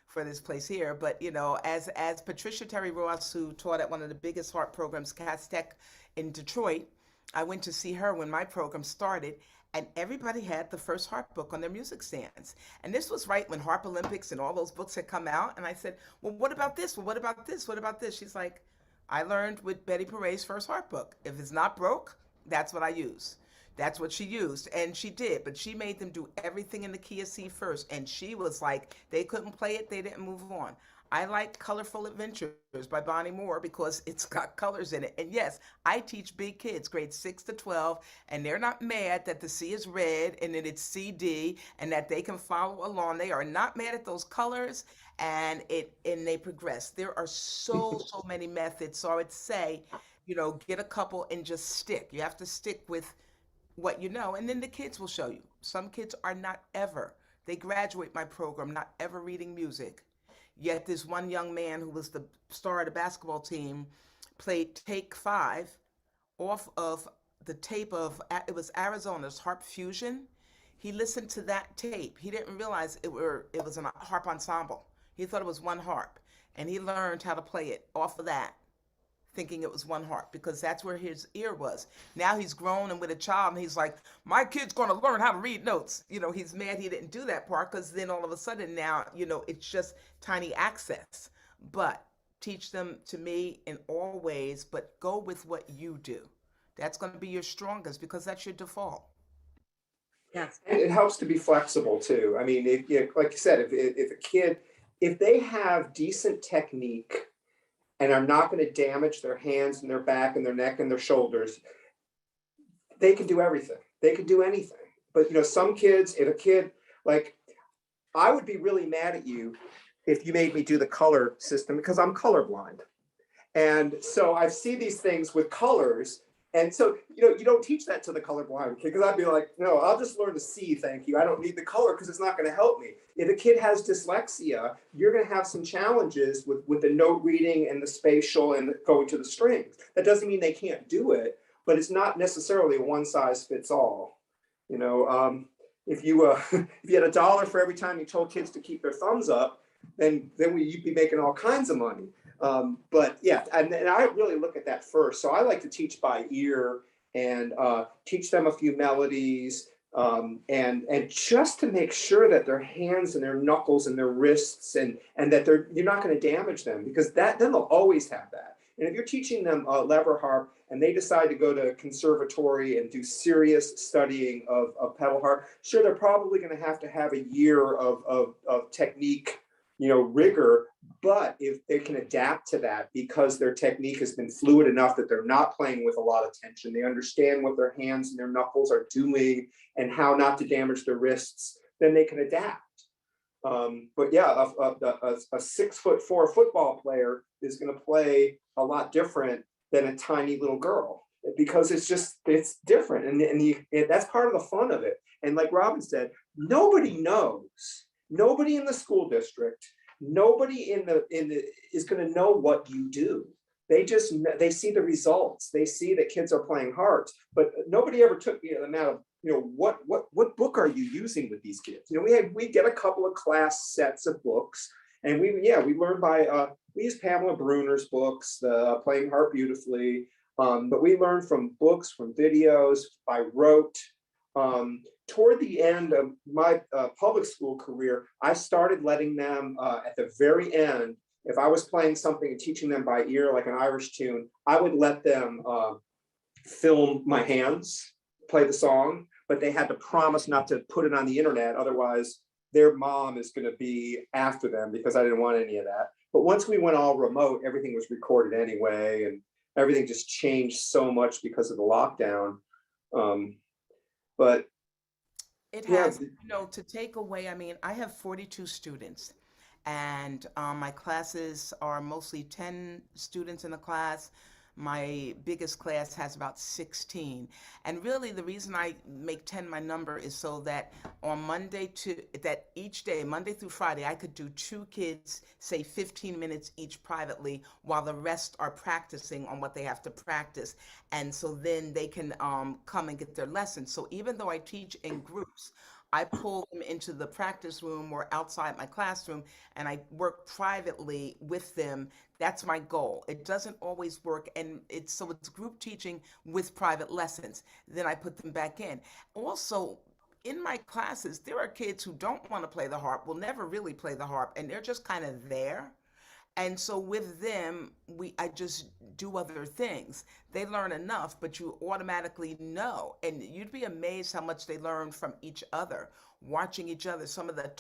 for this place here, but as Patricia Terry Ross, who taught at one of the biggest harp programs, Cass Tech in Detroit, I went to see her when my program started, and everybody had the first harp book on their music stands. And this was right when Harp Olympics and all those books had come out. And I said, well, what about this? Well, what about this? What about this? She's like, I learned with Betty Paret's first harp book. If it's not broke, that's what I use. That's what she used, and she did, but she made them do everything in the key of C first, and she was like, they couldn't play it, they didn't move on. I like Colorful Adventures by Bonnie Moore because it's got colors in it. And yes, I teach big kids, grades 6 to 12, and they're not mad that the C is red and that it's CD and that they can follow along. They are not mad at those colors, and they progress. There are so many methods. So I would say, get a couple and just stick. You have to stick with what you know, and then the kids will show you. Some kids are not ever, they graduate my program not ever reading music. Yet this one young man who was the star of the basketball team played Take 5 off of the tape of, it was Arizona's Harp Fusion. He listened to that tape. He didn't realize it was a harp ensemble. He thought it was one harp, and he learned how to play it off of that thinking it was one harp because that's where his ear was. Now he's grown and with a child, and he's like, my kid's going to learn how to read notes. He's mad he didn't do that part because then all of a sudden now, it's just tiny access. But teach them to me in all ways, but go with what you do. That's going to be your strongest because that's your default. Yes. And it helps to be flexible too. I mean, like you said, if a kid, if they have decent technique and are not going to damage their hands and their back and their neck and their shoulders, they can do everything. They can do anything. But some kids, if a kid, like, I would be really mad at you if you made me do the color system because I'm colorblind. And so I see these things with colors. And so, you don't teach that to the colorblind kid because I'd be like, no, I'll just learn to see, thank you. I don't need the color because it's not going to help me. If a kid has dyslexia, you're going to have some challenges with the note reading and the spatial and going to the strings. That doesn't mean they can't do it, but it's not necessarily a one size fits all. If you if you had $1 for every time you told kids to keep their thumbs up, then you'd be making all kinds of money. But yeah, and I really look at that first. So I like to teach by ear and teach them a few melodies and just to make sure that their hands and their knuckles and their wrists and that you're not going to damage them because then they'll always have that. And if you're teaching them lever harp and they decide to go to conservatory and do serious studying of pedal harp, sure, they're probably going to have a year of technique, rigor, but if they can adapt to that because their technique has been fluid enough that they're not playing with a lot of tension, they understand what their hands and their knuckles are doing and how not to damage their wrists, then they can adapt. But yeah, a 6'4" football player is going to play a lot different than a tiny little girl because it's different. And that's part of the fun of it. And like Robbin said, nobody knows. Nobody in the school district, nobody is going to know what you do. They see the results. They see that kids are playing harps, but nobody ever took the amount of what book are you using with these kids? We get a couple of class sets of books, and we learn by we use Pamela Bruner's books, the Playing Harp Beautifully, but we learn from books, from videos, by rote. Toward the end of my public school career, I started letting them at the very end, if I was playing something and teaching them by ear, like an Irish tune, I would let them film my hands, play the song, but they had to promise not to put it on the internet. Otherwise, their mom is going to be after them because I didn't want any of that. But once we went all remote, everything was recorded anyway, and everything just changed so much because of the lockdown. But it has, to take away, I have 42 students and my classes are mostly 10 students in a class. My biggest class has about 16. And really the reason I make 10 my number is so that that each day, Monday through Friday, I could do 2 kids, say 15 minutes each privately while the rest are practicing on what they have to practice. And so then they can come and get their lessons. So even though I teach in groups, I pull them into the practice room or outside my classroom and I work privately with them. That's my goal. It doesn't always work, and it's group teaching with private lessons. Then I put them back in. Also, in my classes, there are kids who don't want to play the harp, will never really play the harp, and they're just kind of there. And so with them, I just do other things. They learn enough, but you automatically know. And you'd be amazed how much they learn from each other, watching each other. Some of the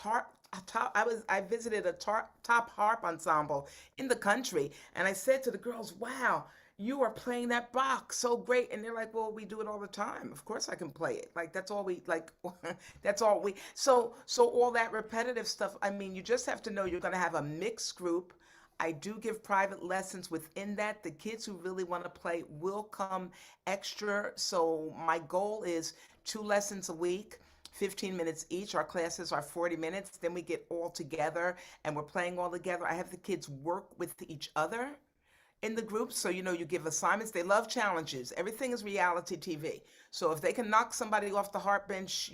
I visited a top harp ensemble in the country, and I said to the girls, wow, you are playing that Bach so great. And they're like, well, we do it all the time. Of course I can play it. Like, that's all we like. That's all we, so all that repetitive stuff. You just have to know you're going to have a mixed group. I do give private lessons within that. The kids who really want to play will come extra. So my goal is 2 lessons a week, 15 minutes each. Our classes are 40 minutes. Then we get all together and we're playing all together. I have the kids work with each other. in the group. So, you give assignments. They love challenges. Everything is reality TV. So if they can knock somebody off the Harp bench,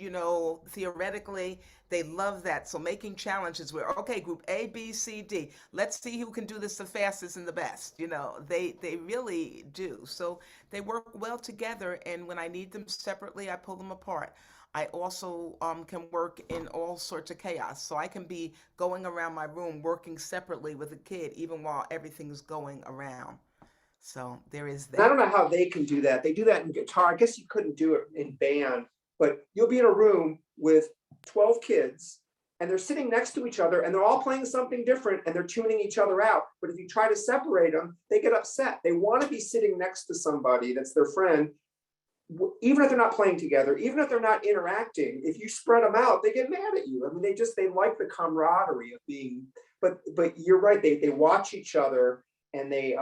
theoretically, they love that. So making challenges where, okay, group A, B, C, D, let's see who can do this the fastest and the best. They really do. So they work well together. And when I need them separately, I pull them apart. I also can work in all sorts of chaos. So I can be going around my room working separately with a kid, even while everything's going around. So there is And I that. don't know how they can do that. They do that in guitar. I guess you couldn't do it in band, but you'll be in a room with 12 kids and they're sitting next to each other and they're all playing something different and they're tuning each other out. But if you try to separate them, they get upset. They want to be sitting next to somebody that's their friend, even if they're not playing together, even if they're not interacting. If you spread them out, they get mad at you. I mean, they like the camaraderie of being, but you're right. They watch each other and they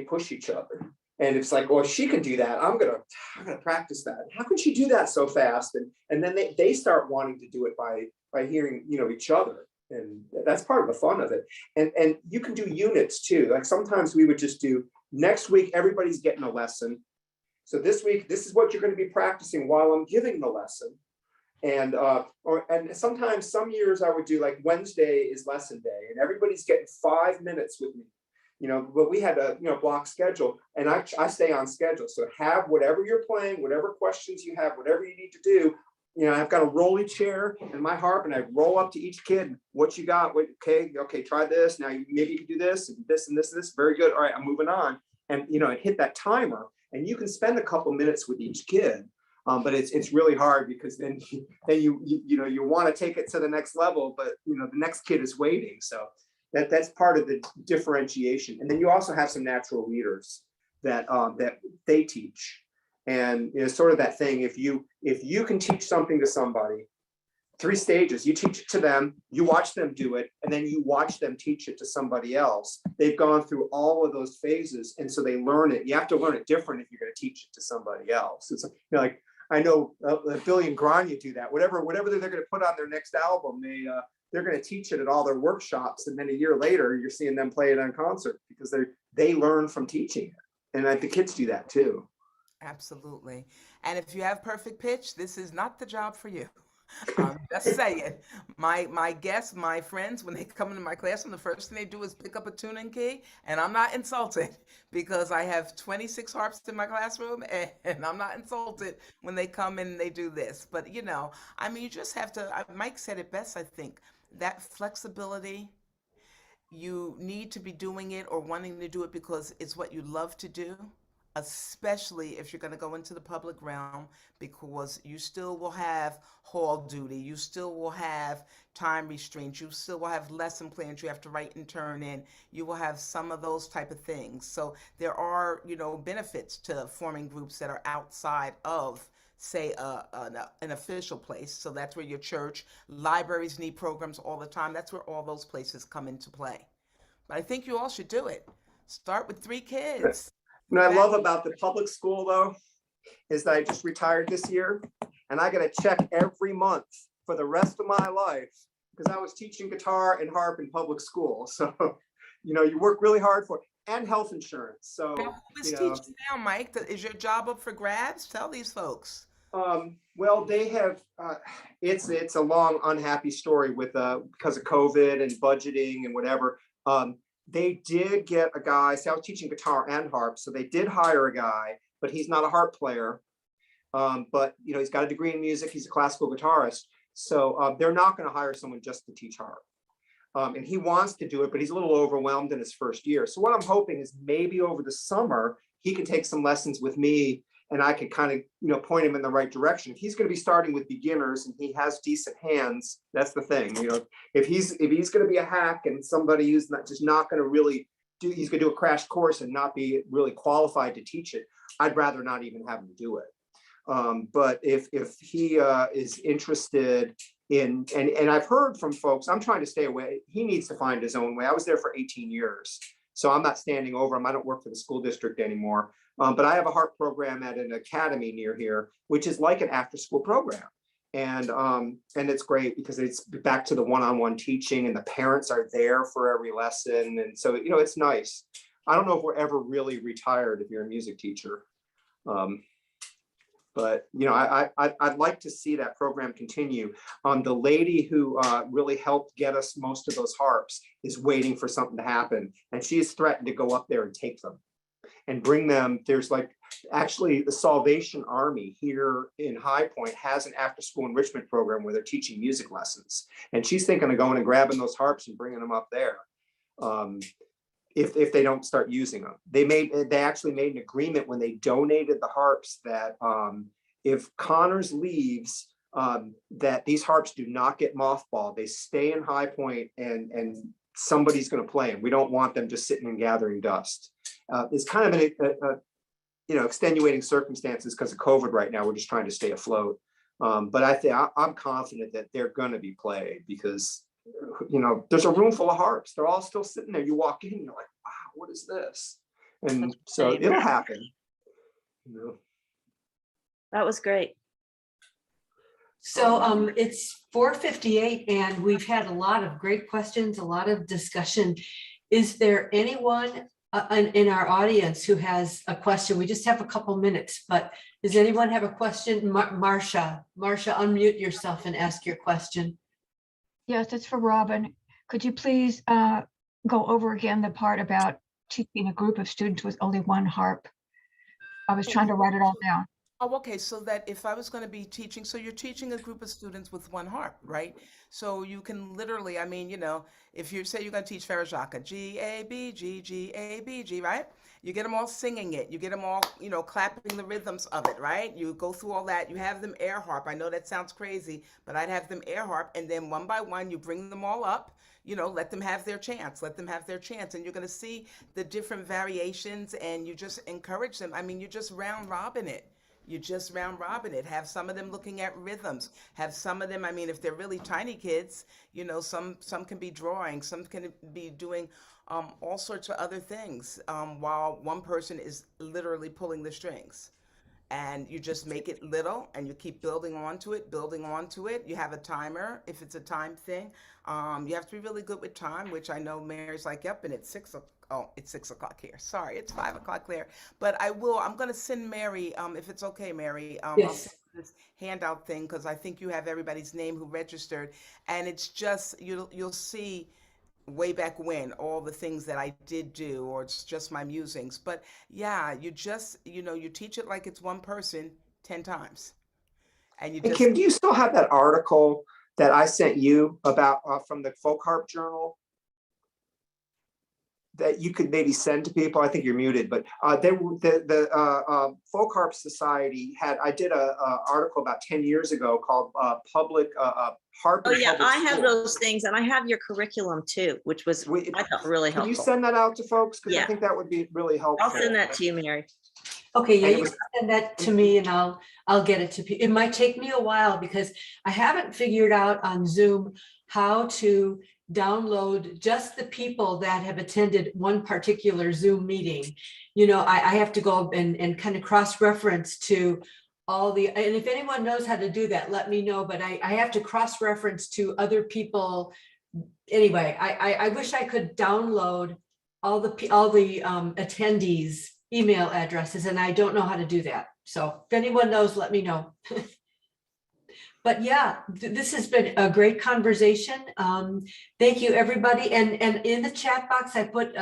push each other. And it's like, well, she can do that. I'm gonna practice that. How can she do that so fast? And then they start wanting to do it by hearing, each other. And that's part of the fun of it. And you can do units too. Like sometimes we would just do, next week, everybody's getting a lesson. So this week, this is what you're going to be practicing while I'm giving the lesson. And sometimes some years I would do like Wednesday is lesson day and everybody's getting 5 minutes with me. But we had a block schedule and I stay on schedule. So have whatever you're playing, whatever questions you have, whatever you need to do. I've got a rolly chair and my harp and I roll up to each kid. What you got? Okay, try this. Now maybe you can do this and this and this and this. Very good. All right, I'm moving on. And and hit that timer. And you can spend a couple minutes with each kid. But it's really hard because then you want to take it to the next level, but the next kid is waiting. So that's part of the differentiation. And then you also have some natural leaders that they teach. And sort of that thing, if you can teach something to somebody, 3 stages, you teach it to them, you watch them do it, and then you watch them teach it to somebody else. They've gone through all of those phases. And so they learn it. You have to learn it different if you're going to teach it to somebody else. It's like, I know Billy and Grania do that. Whatever they're going to put on their next album, they're going to teach it at all their workshops. And then a year later, you're seeing them play it on concert because they learn from teaching it. And the kids do that too. Absolutely. And if you have perfect pitch, this is not the job for you. I'm just saying, my guests, my friends, when they come into my classroom, the first thing they do is pick up a tuning key, and I'm not insulted because I have 26 harps in my classroom, and I'm not insulted when they come in and they do this. But you just have to. Mike said it best, I think. That flexibility. You need to be doing it or wanting to do it because it's what you love to do, especially if you're going to go into the public realm, because you still will have hall duty, you still will have time restraints, you still will have lesson plans you have to write and turn in, you will have some of those type of things. So there are, benefits to forming groups that are outside of, say, an official place. So that's where your church, libraries need programs all the time. That's where all those places come into play. But I think you all should do it. Start with 3 kids. What I love about the public school, though, is that I just retired this year, and I got to check every month for the rest of my life because I was teaching guitar and harp in public school. So, you work really hard for it, and health insurance. So, Who is teaching now, Mike? Is your job up for grabs? Tell these folks. Well, they have. It's a long, unhappy story with because of COVID and budgeting and whatever. They did get a guy. So I was teaching guitar and harp, so they did hire a guy, but he's not a harp player. But he's got a degree in music. He's a classical guitarist. So they're not going to hire someone just to teach harp. And he wants to do it, but he's a little overwhelmed in his first year. So what I'm hoping is maybe over the summer he can take some lessons with me, and I can kind of point him in the right direction. If he's going to be starting with beginners and he has decent hands, that's the thing. If he's going to be a hack and somebody who's not going to really do, he's going to do a crash course and not be really qualified to teach it, I'd rather not even have him do it. But if he is interested in, and I've heard from folks, I'm trying to stay away. He needs to find his own way. I was there for 18 years. So I'm not standing over him. I don't work for the school district anymore. But I have a harp program at an academy near here, which is like an after-school program. And it's great because it's back to the one-on-one teaching, and the parents are there for every lesson. And so, it's nice. I don't know if we're ever really retired if you're a music teacher. But I'd like to see that program continue. The lady who really helped get us most of those harps is waiting for something to happen, and she has threatened to go up there and take them and bring them. There's actually the Salvation Army here in High Point has an after-school enrichment program where they're teaching music lessons, and she's thinking of going and grabbing those harps and bringing them up there. If they don't start using them. They actually made an agreement when they donated the harps that if Connors leaves, that these harps do not get mothballed. They stay in High Point, and somebody's going to play them. We don't want them just sitting and gathering dust. It's kind of an extenuating circumstances because of COVID right now. We're just trying to stay afloat. But I'm confident that they're going to be played because there's a room full of harps. They're all still sitting there. You walk in, you're like, wow, what is this? And so it'll happen. That was great. So it's 4:58 and we've had a lot of great questions, a lot of discussion. Is there anyone in our audience who has a question? We just have a couple minutes, but does anyone have a question? Marcia, unmute yourself and ask your question. Yes, it's for Robbin. Could you please go over again the part about teaching a group of students with only one harp? I was trying to write it all down. Oh, okay. So that if I was going to be teaching, so you're teaching a group of students with one harp, right? So you can literally, if you say you're going to teach Farajaka, G, A, B, G, G, A, B, G, right? You get them all singing it. You get them all, clapping the rhythms of it, right? You go through all that. You have them air harp. I know that sounds crazy, but I'd have them air harp. And then one by one, you bring them all up, let them have their chance. Let them have their chance. And you're going to see the different variations, and you just encourage them. You just round robin it. Have some of them looking at rhythms. Have some of them, if they're really tiny kids, some can be drawing, some can be doing all sorts of other things while one person is literally pulling the strings. And you just make it little, and you keep building onto it. You have a timer if it's a time thing. You have to be really good with time, which I know Mary's like, yep, and it's 6 o'clock. Oh, it's 6 o'clock here. Sorry, it's 5 o'clock there. But I'm going to send Mary, if it's okay, Mary, Yes. I'll send this handout thing because I think you have everybody's name who registered. And it's just, you'll see way back when all the things that I did do, or it's just my musings. But yeah, you just, you teach it like it's one person 10 times. And you Hey, just... Kim, do you still have that article that I sent you about from the Folk Harp Journal that you could maybe send to people? I think you're muted, but the Folk Harp Society I did a article about 10 years ago called Public Harp. Oh yeah, I have School. those things, and I have your curriculum too, which was I thought really helpful. Can you send that out to folks? Because Yeah. I think that would be really helpful. I'll send that to you, Mary. Okay, yeah, And you can send that to me and I'll get it to people. It might take me a while because I haven't figured out on Zoom how to download just the people that have attended one particular Zoom meeting. I have to go and kind of cross-reference to all and if anyone knows how to do that, let me know, but I have to cross-reference to other people. Anyway, I wish I could download all the attendees' email addresses, and I don't know how to do that. So if anyone knows, let me know. But yeah, this has been a great conversation. Thank you, everybody. And in the chat box, I put,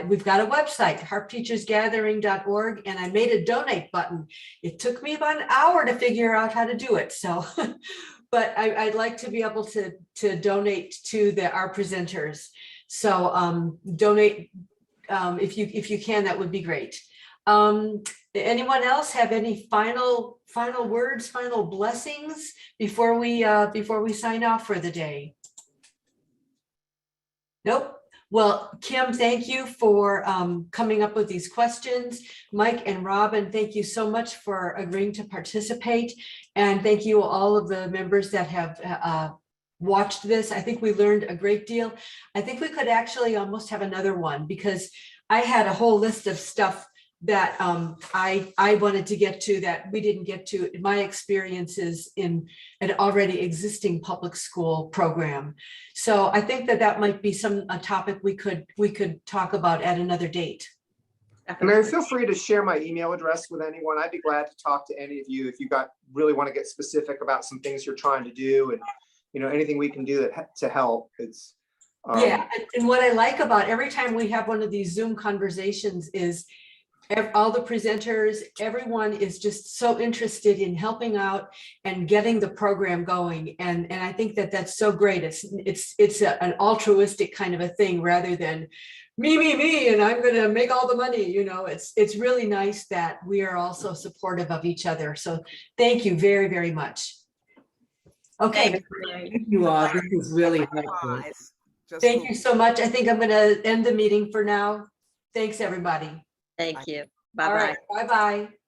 we've got a website, harpteachersgathering.org, and I made a donate button. It took me about an hour to figure out how to do it. So, but I'd like to be able to donate to our presenters. So donate if you can, that would be great. Anyone else have any final words, final blessings before we sign off for the day? Nope. Well, Kim, thank you for coming up with these questions. Mike and Robbin, thank you so much for agreeing to participate. And thank you all of the members that have watched this. I think we learned a great deal. I think we could actually almost have another one because I had a whole list of stuff that I wanted to get to that we didn't get to in my experiences in an already existing public school program. So I think that that might be a topic we could talk about at another date. And Mary, feel free to share my email address with anyone. I'd be glad to talk to any of you if you really want to get specific about some things you're trying to do, and anything we can do to help. It's yeah, and what I like about every time we have one of these Zoom conversations is all the presenters, everyone is just so interested in helping out and getting the program going. And I think that that's so great. It's an altruistic kind of a thing rather than me, and I'm going to make all the money. It's really nice that we are also supportive of each other. So thank you very, very much. Okay. Thank you all. This is really helpful. Otherwise, just Thank move- you so much. I think I'm going to end the meeting for now. Thanks, everybody. Thank you. All Bye-bye. right. Bye-bye.